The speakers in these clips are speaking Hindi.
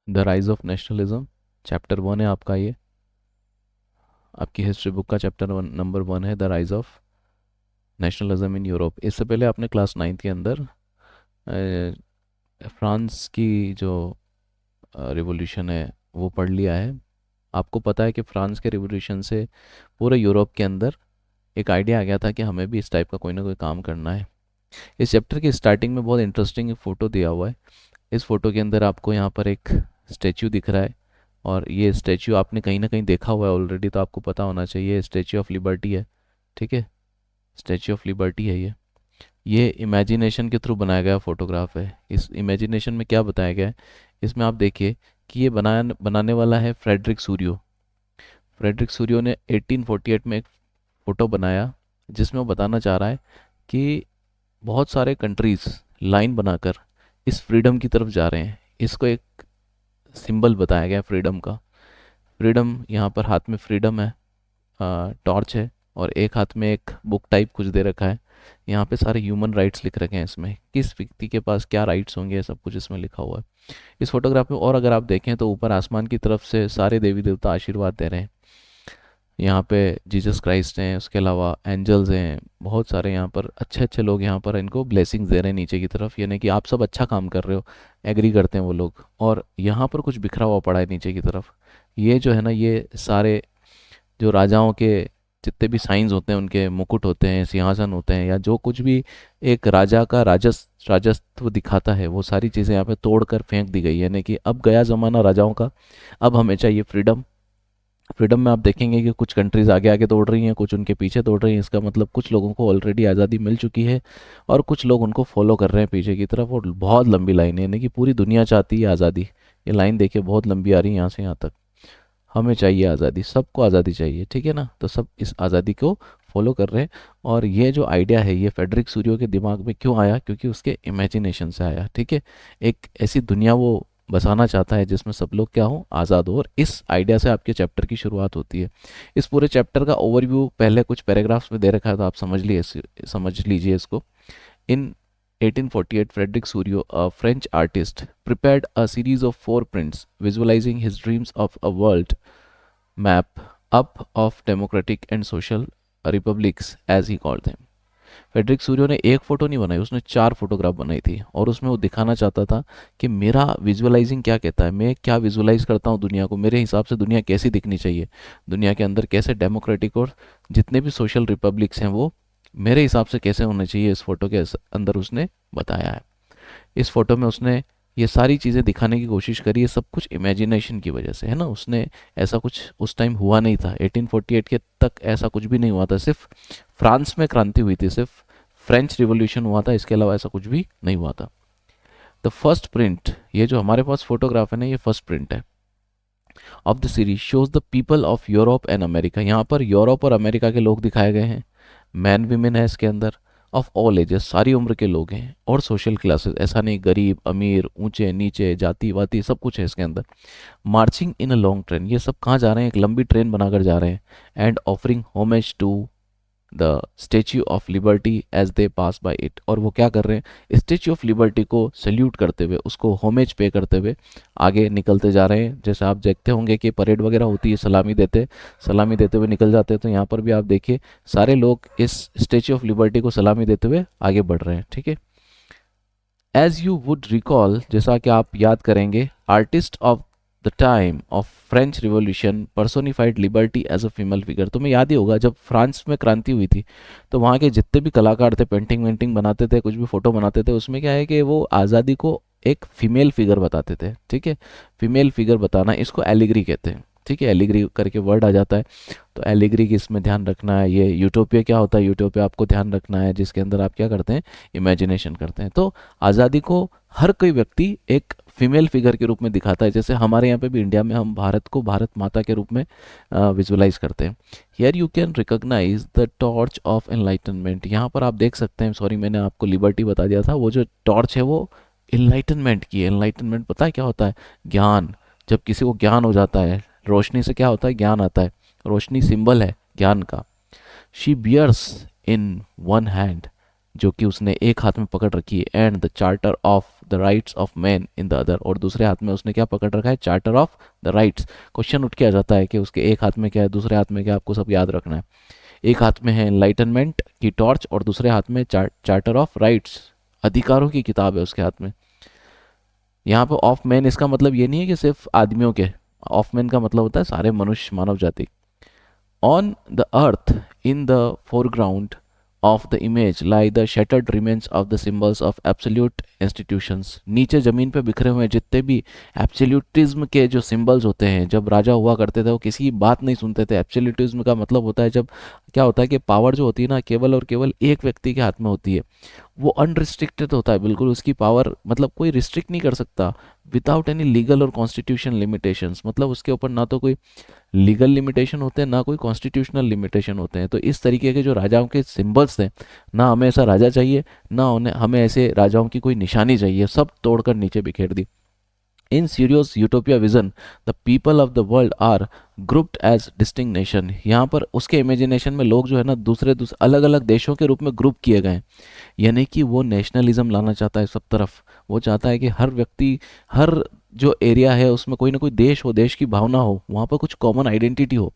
The rise of nationalism, chapter 1 है आपका ये, आपकी हिस्ट्री बुक का चैप्टर नंबर 1 है the rise of nationalism in Europe. इससे पहले आपने क्लास 9 के अंदर फ्रांस की जो रिवॉल्यूशन है वो पढ़ लिया है। आपको पता है कि फ्रांस के रिवॉल्यूशन से पूरे यूरोप के अंदर एक आइडिया आ गया था कि हमें भी इस टाइप का कोई ना कोई काम करना है। इस चैप्टर की स्टार्टिंग में बहुत इंटरेस्टिंग फ़ोटो दिया हुआ है। इस फ़ोटो के अंदर आपको यहाँ पर एक स्टैचू दिख रहा है, और ये स्टैचू आपने कहीं ना कहीं देखा हुआ है ऑलरेडी, तो आपको पता होना चाहिए स्टैचू ऑफ लिबर्टी है। ठीक है, स्टैचू ऑफ लिबर्टी है ये इमेजिनेशन के थ्रू बनाया गया फोटोग्राफ है। इस इमेजिनेशन में क्या बताया गया है, इसमें आप देखिए कि ये बनाने वाला है फ्रेडरिक सूरियो। फ्रेडरिक सूरियो ने 1848 में एक फ़ोटो बनाया जिसमें वो बताना चाह रहा है कि बहुत सारे कंट्रीज़ लाइन बनाकर इस फ्रीडम की तरफ जा रहे हैं। इसको एक सिंबल बताया गया फ्रीडम का। फ्रीडम, यहाँ पर हाथ में फ्रीडम है, टॉर्च है, और एक हाथ में एक बुक टाइप कुछ दे रखा है। यहाँ पे सारे ह्यूमन राइट्स लिख रखे हैं, इसमें किस व्यक्ति के पास क्या राइट्स होंगे सब कुछ इसमें लिखा हुआ है इस फोटोग्राफ में। और अगर आप देखें तो ऊपर आसमान की तरफ से सारे देवी देवता आशीर्वाद दे रहे हैं। यहाँ पे जीसस क्राइस्ट हैं, उसके अलावा एंजल्स हैं, बहुत सारे यहाँ पर अच्छे अच्छे लोग यहाँ पर इनको ब्लेसिंग्स दे रहे हैं नीचे की तरफ, यानी कि आप सब अच्छा काम कर रहे हो, एग्री करते हैं वो लोग। और यहाँ पर कुछ बिखरा हुआ पड़ा है नीचे की तरफ। ये जो है ना, ये सारे जो राजाओं के जितने भी साइंस होते हैं, उनके मुकुट होते हैं, सिंहासन होते हैं, या जो कुछ भी एक राजा का राजस्व दिखाता है, वो सारी चीज़ें यहाँ पे तोड़ कर फेंक दी गई है। यानी कि अब गया ज़माना राजाओं का, अब हमें चाहिए फ्रीडम। फ्रीडम में आप देखेंगे कि कुछ कंट्रीज आगे आगे दौड़ रही हैं, कुछ उनके पीछे दौड़ रही हैं। इसका मतलब कुछ लोगों को ऑलरेडी आज़ादी मिल चुकी है और कुछ लोग उनको फॉलो कर रहे हैं पीछे की तरफ, और बहुत लंबी लाइन है, यानी कि पूरी दुनिया चाहती है आज़ादी। ये लाइन देखिए बहुत लंबी आ रही है यहाँ से यहाँ तक। हमें चाहिए आज़ादी, सबको आज़ादी चाहिए, ठीक है ना। तो सब इस आज़ादी को फॉलो कर रहे हैं। और ये जो आइडिया है ये फेडरिक सूरियो के दिमाग में क्यों आया, क्योंकि उसके इमेजिनेशन से आया। ठीक है, एक ऐसी दुनिया वो बसाना चाहता है जिसमें सब लोग क्या हो, आज़ाद हो, और इस आइडिया से आपके चैप्टर की शुरुआत होती है। इस पूरे चैप्टर का ओवरव्यू पहले कुछ पैराग्राफ्स में दे रखा है, तो आप समझ लीजिए इसको। In 1848, Frederick Surio, a French artist, prepared a series of 4 prints visualizing his dreams of a world map up of democratic and social republics, as he called them. Frederic Sorrieu ने एक फ़ोटो नहीं बनाई, उसने 4 फोटोग्राफ बनाई थी, और उसमें वो दिखाना चाहता था कि मेरा विजुअलाइजिंग क्या कहता है, मैं क्या विजुअलाइज करता हूँ दुनिया को, मेरे हिसाब से दुनिया कैसी दिखनी चाहिए, दुनिया के अंदर कैसे डेमोक्रेटिक और जितने भी सोशल रिपब्लिक्स हैं वो मेरे हिसाब से कैसे होने चाहिए, इस फोटो के अंदर उसने बताया है। इस फोटो में उसने ये सारी चीज़ें दिखाने की कोशिश करी है, सब कुछ इमेजिनेशन की वजह से है ना। उसने ऐसा कुछ उस टाइम हुआ नहीं था, 1848 के तक ऐसा कुछ भी नहीं हुआ था। सिर्फ फ्रांस में क्रांति हुई थी, सिर्फ फ्रेंच रिवॉल्यूशन हुआ था, इसके अलावा ऐसा कुछ भी नहीं हुआ था। द फर्स्ट प्रिंट, ये जो हमारे पास फोटोग्राफ है ना, ये फर्स्ट प्रिंट है of the series, shows the people of Europe and America. यहाँ पर यूरोप और अमेरिका के लोग दिखाए गए हैं। मैन वीमेन है इसके अंदर, ऑफ ऑल एजेस, सारी उम्र के लोग हैं, और सोशल क्लासेस, ऐसा नहीं गरीब अमीर ऊंचे नीचे जाति वाति सब कुछ है इसके अंदर। Marching in a long train, ये सब कहाँ जा रहे हैं, एक लंबी ट्रेन बनाकर जा रहे हैं। And offering homage to the Statue of Liberty as they pass by it, और वो क्या कर रहे हैं, स्टेच्यू ऑफ लिबर्टी को सल्यूट करते हुए, उसको होमेज पे करते हुए आगे निकलते जा रहे हैं। जैसे आप देखते होंगे कि परेड वगैरह होती है, सलामी देते हुए निकल जाते हैं, तो यहाँ पर भी आप देखिए सारे लोग इस स्टेच्यू ऑफ लिबर्टी को सलामी देते हुए आगे बढ़ रहे हैं। ठीक है, एज यू वुड रिकॉल, जैसा कि आप याद करेंगे, artist of the time of French revolution personified liberty as a female figure. तुम्हें याद ही होगा जब फ्रांस में क्रांति हुई थी, तो वहाँ के जितने भी कलाकार थे, पेंटिंग वेंटिंग बनाते थे, कुछ भी फोटो बनाते थे, उसमें क्या है कि वो आज़ादी को एक फीमेल फिगर बताते थे। ठीक है, फीमेल फिगर बताना, इसको एलिग्री कहते हैं। ठीक है, एलिग्री करके वर्ड आ जाता है, तो एलिग्री की इसमें ध्यान रखना है। ये यूटोपिया क्या होता है, यूटोपिया आपको ध्यान रखना है, जिसके अंदर आप क्या करते हैं, इमेजिनेशन करते हैं। तो आज़ादी को हर कोई व्यक्ति एक फीमेल फिगर के रूप में दिखाता है। जैसे हमारे यहाँ पे भी इंडिया में हम भारत को भारत माता के रूप में विजुलाइज करते हैं। Here you can recognise the torch of enlightenment, यहाँ पर आप देख सकते हैं, सॉरी मैंने आपको लिबर्टी बता दिया था, वो जो टॉर्च है वो एनलाइटनमेंट की है। एनलाइटनमेंट पता है क्या होता है, ज्ञान। जब किसी को ज्ञान हो जाता है, रोशनी से क्या होता है, ज्ञान आता है, रोशनी सिंबल है ज्ञान का। She bears in one hand, जो कि उसने एक हाथ में पकड़ रखी है, and the charter of the rights of man in the other, और दूसरे हाथ में उसने क्या पकड़ रखा है, charter of the rights. Question उठ के आ जाता है कि उसके एक हाथ में क्या है, दूसरे हाथ में क्या, आपको सब याद रखना है। एक हाथ में है एनलाइटनमेंट की टॉर्च और दूसरे हाथ में चार्टर ऑफ राइट्स, अधिकारों की किताब है उसके हाथ में। यहाँ पे ऑफ मैन इसका मतलब ये नहीं है कि सिर्फ आदमियों के, ऑफ मैन का मतलब होता है सारे मनुष्य, मानव जाति। On the earth, in the foreground of the image lie the shattered remains of the symbols of absolute institutions। नीचे जमीन पे बिखरे हुए जितने भी एब्सोल्यूटिज्म के जो सिंबल्स होते हैं, जब राजा हुआ करते थे वो किसी की बात नहीं सुनते थे। एब्सोल्यूटिज्म का मतलब होता है जब क्या होता है कि पावर जो होती है ना केवल और केवल एक व्यक्ति के हाथ में होती है, वो अनरिस्ट्रिक्टेड होता है बिल्कुल, उसकी पावर मतलब कोई रिस्ट्रिक्ट नहीं कर सकता विदाउट एनी लीगल और कॉन्स्टिट्यूशन लिमिटेशंस। मतलब उसके ऊपर ना तो कोई लीगल लिमिटेशन होते हैं ना कोई कॉन्स्टिट्यूशनल लिमिटेशन होते हैं। तो इस तरीके के जो राजाओं के सिंबल्स थे, ना हमें ऐसा राजा चाहिए ना उन्हें हमें ऐसे राजाओं की कोई निशानी चाहिए, सब तोड़कर नीचे बिखेर दी। In serious utopia vision the people of the world are grouped as distinct nation. यहाँ पर उसके इमेजिनेशन में लोग जो है ना दूसरे अलग अलग देशों के रूप में ग्रुप किए गए हैं। यानी कि वो नेशनलिज्म लाना चाहता है सब तरफ। वो चाहता है कि हर व्यक्ति, हर जो एरिया है उसमें कोई ना कोई देश हो, देश की भावना हो, वहाँ पर कुछ कॉमन आइडेंटिटी हो,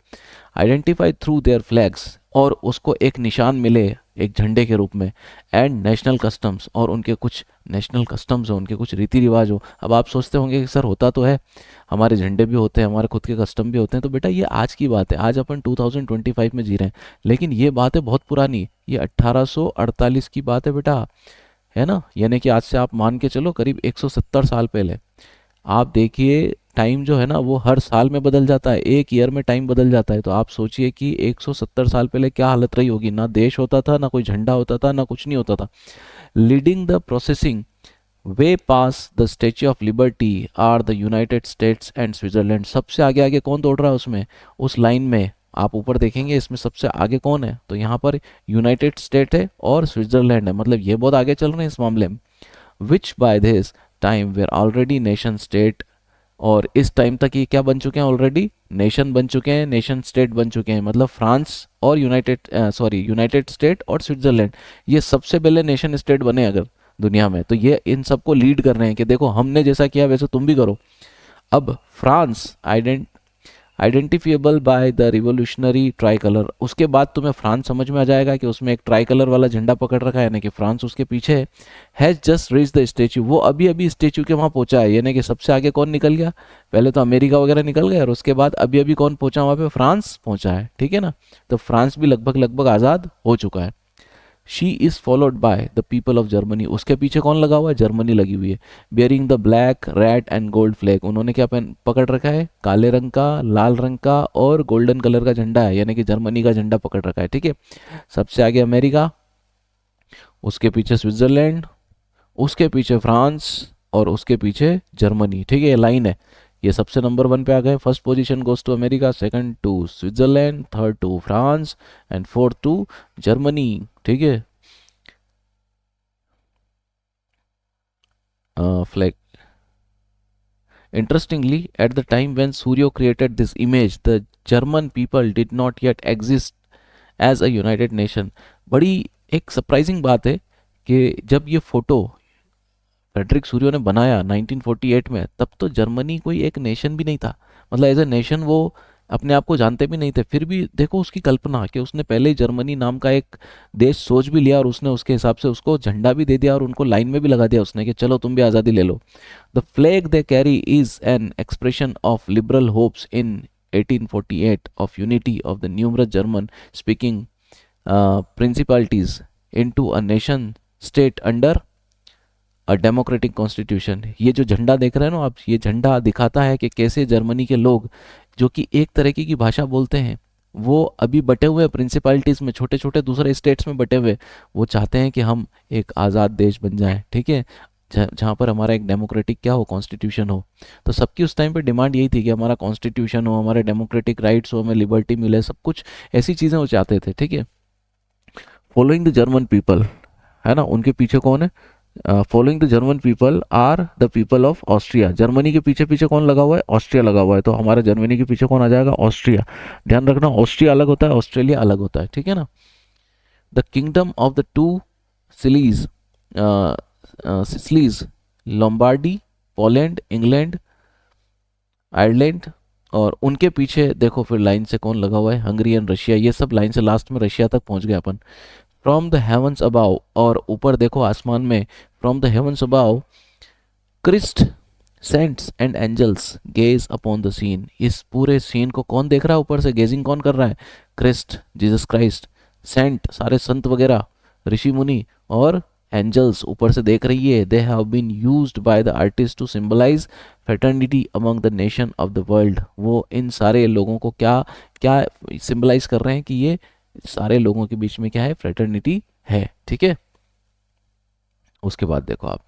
आइडेंटिफाई थ्रू देयर फ्लैग्स, और उसको एक निशान मिले एक झंडे के रूप में, एंड नेशनल कस्टम्स, और उनके कुछ नेशनल कस्टम्स हो, उनके कुछ रीति रिवाज हो। अब आप सोचते होंगे कि सर होता तो है, हमारे झंडे भी होते हैं, हमारे खुद के कस्टम भी होते हैं। तो बेटा ये आज की बात है, आज अपन 2025 में जी रहे हैं, लेकिन ये बात है बहुत पुरानी, ये 1848 की बात है बेटा, है ना। यानी कि आज से आप मान के चलो करीब 170 साल पहले। आप देखिए टाइम जो है ना वो हर साल में बदल जाता है, एक ईयर में टाइम बदल जाता है। तो आप सोचिए कि 170 साल पहले क्या हालत रही होगी, ना देश होता था, ना कोई झंडा होता था, ना कुछ नहीं होता था। Leading the processing way pass the Statue of Liberty are the United States and Switzerland. सबसे आगे आगे कौन दौड़ रहा है उसमें, उस लाइन में आप ऊपर देखेंगे इसमें सबसे आगे कौन है, तो यहाँ पर यूनाइटेड स्टेट है और स्विट्जरलैंड है, मतलब ये बहुत आगे चल रहे हैं इस मामले में। Which by this time where already nation state, और इस टाइम तक ये क्या बन चुके हैं, ऑलरेडी नेशन बन चुके हैं, नेशन स्टेट बन चुके हैं। मतलब फ्रांस और यूनाइटेड स्टेट और स्विट्जरलैंड, ये सबसे पहले नेशन स्टेट बने अगर दुनिया में, तो ये इन सबको लीड कर रहे हैं कि देखो हमने जैसा किया वैसे तुम भी करो। अब France identifiable by the revolutionary try colour, उसके बाद तुम्हें फ्रांस समझ में आ जाएगा कि उसमें एक ट्राई कलर वाला झंडा पकड़ रखा है, यानी कि फ्रांस उसके पीछे है। Has just reach the statue, वो अभी अभी स्टेच्यू के वहाँ पहुंचा है। यानी कि सबसे आगे कौन निकल गया, पहले तो अमेरिका वगैरह निकल गया और उसके बाद अभी अभी कौन पहुंचा वहाँ पे, फ्रांस पहुंचा है, ठीक है ना। तो फ्रांस भी लगभग लगभग आज़ाद हो चुका है। She is followed by the people of Germany, उसके पीछे कौन लगा हुआ है, जर्मनी लगी हुई है। Bearing the black red and gold flag, उन्होंने क्या पकड़ रखा है, काले रंग का, लाल रंग का और गोल्डन कलर का झंडा है, यानी कि जर्मनी का झंडा पकड़ रखा है, ठीक है। सबसे आगे अमेरिका, उसके पीछे स्विट्जरलैंड, उसके पीछे फ्रांस और उसके पीछे जर्मनी, ठीक है, ये लाइन है। ये सबसे नंबर 1 पे आ गए। First position goes to America, second to Switzerland, third to France and fourth to Germany, ठीक है। Flag, interestingly at the time when Suryo created this image the German people did not yet exist as a united nation। बड़ी एक सरप्राइजिंग बात है कि जब ये फोटो फ्रेडरिक सूर्यो ने बनाया 1948 में, तब तो जर्मनी कोई एक नेशन भी नहीं था, मतलब एज ए नेशन वो अपने आप को जानते भी नहीं थे। फिर भी देखो उसकी कल्पना कि उसने पहले ही जर्मनी नाम का एक देश सोच भी लिया और उसने उसके हिसाब से उसको झंडा भी दे दिया और उनको लाइन में भी लगा दिया उसने कि चलो तुम भी आज़ादी ले लो। The flag they carry is an expression of liberal hopes in 1848 of unity of the numerous German speaking principalities into a nation state under a democratic constitution. ये जो झंडा देख रहे हैं ना आप, ये झंडा दिखाता है कि कैसे जर्मनी के लोग जो कि एक तरीके की भाषा बोलते हैं, वो अभी बटे हुए प्रिंसिपलिटीज़ में, छोटे छोटे दूसरे स्टेट्स में बटे हुए, वो चाहते हैं कि हम एक आज़ाद देश बन जाएं, ठीक है, जहाँ पर हमारा एक डेमोक्रेटिक क्या हो, कॉन्स्टिट्यूशन हो। तो सबकी उस टाइम पे डिमांड यही थी कि हमारा कॉन्स्टिट्यूशन हो, हमारे डेमोक्रेटिक राइट्स हो, हमें लिबर्टी मिले, सब कुछ ऐसी चीज़ें वो चाहते थे, ठीक है। फॉलोइंग द जर्मन पीपल, है ना, उनके पीछे कौन है, following the German people are the people of Austria. Germany के पीछे पीछे कौन लगा हुआ है, ऑस्ट्रिया लगा हुआ है, तो हमारा जर्मनी के पीछे कौन आ जाएगा, ऑस्ट्रिया। ध्यान रखना ऑस्ट्रिया अलग होता है, ऑस्ट्रेलिया अलग होता है, ठीक है ना। The Kingdom of the Two Sicilies Sicilies Lombardy, Poland, England, Ireland, और उनके पीछे देखो फिर लाइन से कौन लगा हुआ है, हंगरी एंड रशिया, ये सब लाइन से लास्ट में रशिया तक पहुंच गए अपन। फ्रॉम द हेवंस अबाव, और ऊपर देखो आसमान में, from the heavens above Christ, saints and angels gaze upon the scene, इस पूरे सीन को कौन देख रहा है ऊपर से, गेजिंग कौन कर रहा है, क्रिस्ट जीसस क्राइस्ट, सेंट सारे संत वगैरह, ऋषि मुनि, और एंजल्स ऊपर से देख रही है। They have been used by the artist to symbolise fraternity among the nation of the world, वो इन सारे लोगों को क्या क्या सिंबलाइज कर रहे हैं कि ये सारे लोगों के बीच में क्या है, फ्रेटर्निटी है, ठीक है। उसके बाद देखो आप,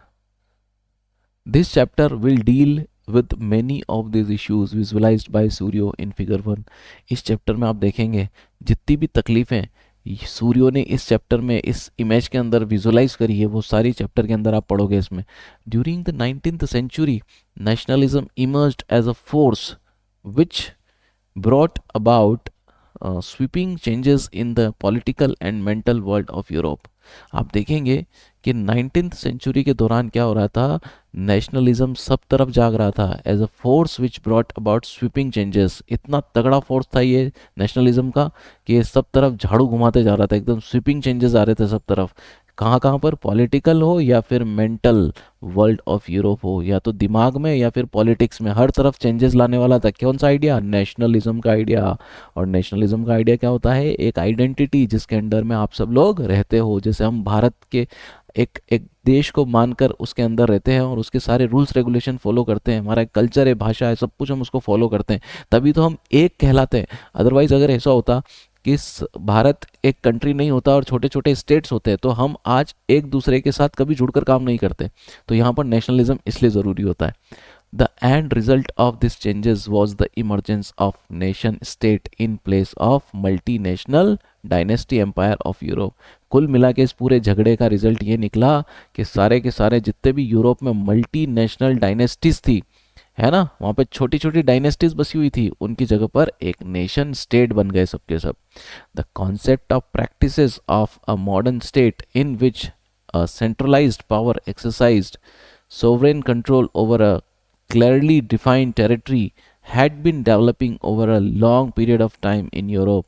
this chapter will deal with many of this issues visualised by Sorrieu in figure 1, इस चैप्टर में आप देखेंगे जितनी भी तकलीफें सूर्यो ने इस चैप्टर में इस इमेज के अंदर विजुअलाइज करी है, वो सारी चैप्टर के अंदर आप पढ़ोगे इसमें। During the 19th century nationalism emerged as a force which brought about sweeping changes in the political and mental world of Europe। आप देखेंगे कि 19th सेंचुरी के दौरान क्या हो रहा था, नेशनलिज्म सब तरफ जाग रहा था, as a force which brought about sweeping changes, इतना तगड़ा फोर्स था ये नेशनलिज्म का कि ये सब तरफ झाड़ू घुमाते जा रहा था, एकदम स्वीपिंग चेंजेस आ रहे थे सब तरफ। कहाँ कहाँ पर, पॉलिटिकल हो या फिर मेंटल वर्ल्ड ऑफ यूरोप हो, या तो दिमाग में या फिर पॉलिटिक्स में, हर तरफ चेंजेस लाने वाला था। कौन सा आइडिया, नेशनलिज्म का आइडिया। और नेशनलिज्म का आइडिया क्या होता है, एक आइडेंटिटी जिसके अंडर में आप सब लोग रहते हो, जैसे हम भारत के एक एक देश को मानकर उसके अंदर रहते हैं और उसके सारे रूल्स रेगुलेशन फॉलो करते हैं, हमारा एक कल्चर है, भाषा है, सब कुछ हम उसको फॉलो करते हैं, तभी तो हम एक कहलाते हैं। अदरवाइज अगर ऐसा होता कि भारत एक कंट्री नहीं होता और छोटे छोटे स्टेट्स होते हैं, तो हम आज एक दूसरे के साथ कभी जुड़कर काम नहीं करते। तो यहाँ पर नेशनलिज्म इसलिए ज़रूरी होता है। The end result of these changes was the emergence of nation state in place of multinational dynasty empire of Europe। कुल मिला के इस पूरे झगड़े का रिजल्ट ये निकला कि सारे के सारे जितने भी यूरोप में मल्टी नेशनल डायनेस्टीज थी, है ना, वहाँ पे छोटी छोटी डायनेस्टीज बसी हुई थी, उनकी जगह पर एक नेशन स्टेट बन गए सबके सब। The concept of practices of a modern state in which a centralized power exercised sovereign control over a clearly defined territory had been developing over a long period of time in Europe।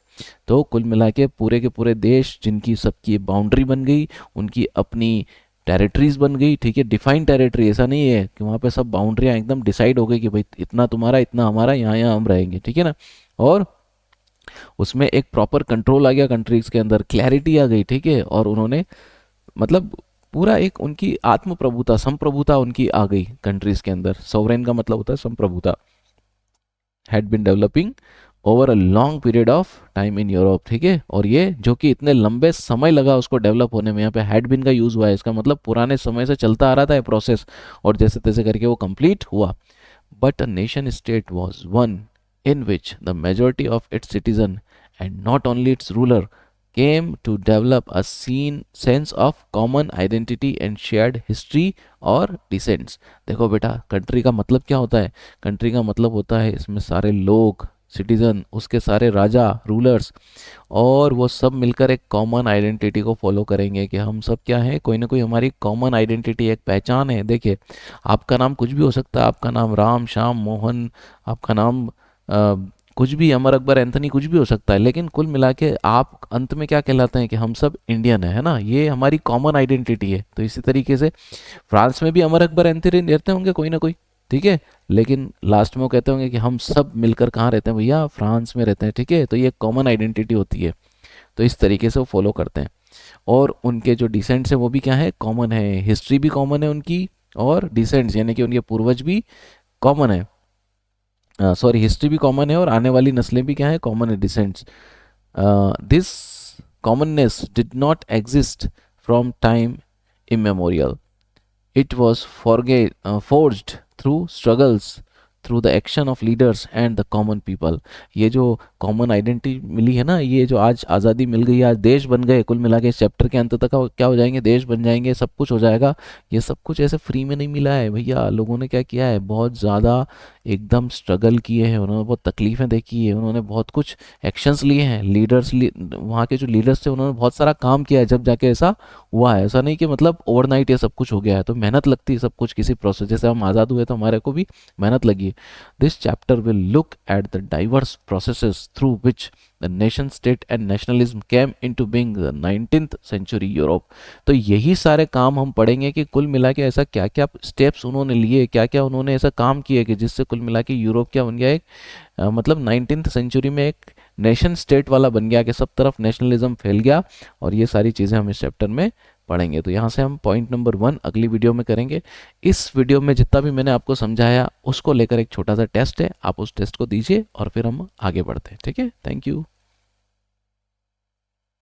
तो कुल मिला के पूरे देश जिनकी सबकी बाउंड्री बन गई, उनकी अपनी टेरिटरीज बन गई, ठीक है, डिफाइंड टेरिटरी, ऐसा नहीं है कि वहाँ पे सब बाउंड्रियाँ एकदम डिसाइड हो गई कि भाई इतना तुम्हारा इतना हमारा, यहाँ यहाँ हम रहेंगे, ठीक है ना। और उसमें एक प्रॉपर कंट्रोल आ गया कंट्रीज के अंदर, क्लैरिटी आ गई, ठीक है। और उन्होंने मतलब पूरा एक उनकी आत्म प्रभुता, संप्रभुता उनकी आ गई कंट्रीज के अंदर। सोवरेन का मतलब होता है संप्रभुता। Had been developing over a long period of time in Europe, ठीक है। और ये जो कि इतने लंबे समय लगा उसको डेवलप होने में, यहाँ पे हैड बिन का यूज हुआ है, इसका मतलब पुराने समय से चलता आ रहा था ये प्रोसेस, और जैसे तैसे करके वो कंप्लीट हुआ। But a nation state was one in which the majority of its citizen and not only its ruler came to develop a sense of common identity and shared history और descents। देखो बेटा, कंट्री का मतलब क्या होता है, कंट्री का मतलब होता है इसमें सारे लोग, सिटीजन, उसके सारे राजा, रूलर्स, और वो सब मिलकर एक कॉमन आइडेंटिटी को फॉलो करेंगे कि हम सब क्या है, कोई ना कोई हमारी कॉमन आइडेंटिटी, एक पहचान है। देखिए, आपका नाम कुछ भी हो सकता है, आपका नाम राम, श्याम, मोहन, आपका नाम कुछ भी, अमर, अकबर, एंथनी, कुछ भी हो सकता है, लेकिन कुल मिला के आप अंत में क्या कहलाते हैं कि हम सब इंडियन है ना, ये हमारी कॉमन आइडेंटिटी है। तो इसी तरीके से फ्रांस में भी अमर, अकबर, एंथनी रहते होंगे कोई ना कोई, ठीक है, लेकिन लास्ट में वो कहते होंगे कि हम सब मिलकर कहाँ रहते हैं भैया, फ्रांस में रहते हैं, ठीक है। तो ये कॉमन आइडेंटिटी होती है। तो इस तरीके से वो फॉलो करते हैं, और उनके जो डिसेंट्स हैं वो भी क्या है, कॉमन है, हिस्ट्री भी कॉमन है उनकी, और डिसेंट्स यानी कि उनके पूर्वज भी कॉमन है, सॉरी हिस्ट्री भी कॉमन है, और आने वाली नस्लें भी क्या है, कॉमन है, descents. This commonness did not exist from time immemorial, it was forged through struggles through the action of leaders and the common people. ये जो कॉमन आइडेंटिटी मिली है ना, ये जो आज आज़ादी मिल गई, आज देश बन गए, कुल मिला के इस चैप्टर के अंत तक क्या हो जाएंगे, देश बन जाएंगे, सब कुछ हो जाएगा। ये सब कुछ ऐसे फ्री में नहीं मिला है भैया। लोगों ने क्या किया है, बहुत ज़्यादा एकदम स्ट्रगल किए हैं, उन्होंने बहुत तकलीफ़ें देखी है, उन्होंने बहुत कुछ एक्शंस लिए हैं। वहाँ के जो लीडर्स थे उन्होंने बहुत सारा काम किया है, जब जाके ऐसा हुआ है। ऐसा नहीं कि मतलब ओवरनाइट ये सब कुछ हो गया है, तो मेहनत लगती है सब कुछ किसी प्रोसेस। जैसे हम आज़ाद हुए तो हमारे को भी मेहनत लगी है। This chapter will look at the diverse processes through which the nation state and nationalism came into being the 19th century Europe. तो यही सारे काम हम पढ़ेंगे कि कुल मिला के ऐसा क्या क्या स्टेप्स उन्होंने लिए, क्या क्या उन्होंने ऐसा काम किए कि जिससे कुल मिला के यूरोप क्या बन गया, एक मतलब 19th सेंचुरी में एक नेशन स्टेट वाला बन गया, कि सब तरफ नेशनलिज्म फैल गया। और ये सारी चीज़ें हम इस चैप्टर में पढ़ेंगे। तो यहाँ से हम पॉइंट नंबर 1 अगली वीडियो में करेंगे। इस वीडियो में जितना भी मैंने आपको समझाया उसको लेकर एक छोटा सा टेस्ट है, आप उस टेस्ट को दीजिए और फिर हम आगे बढ़ते हैं। ठीक है, थैंक यू।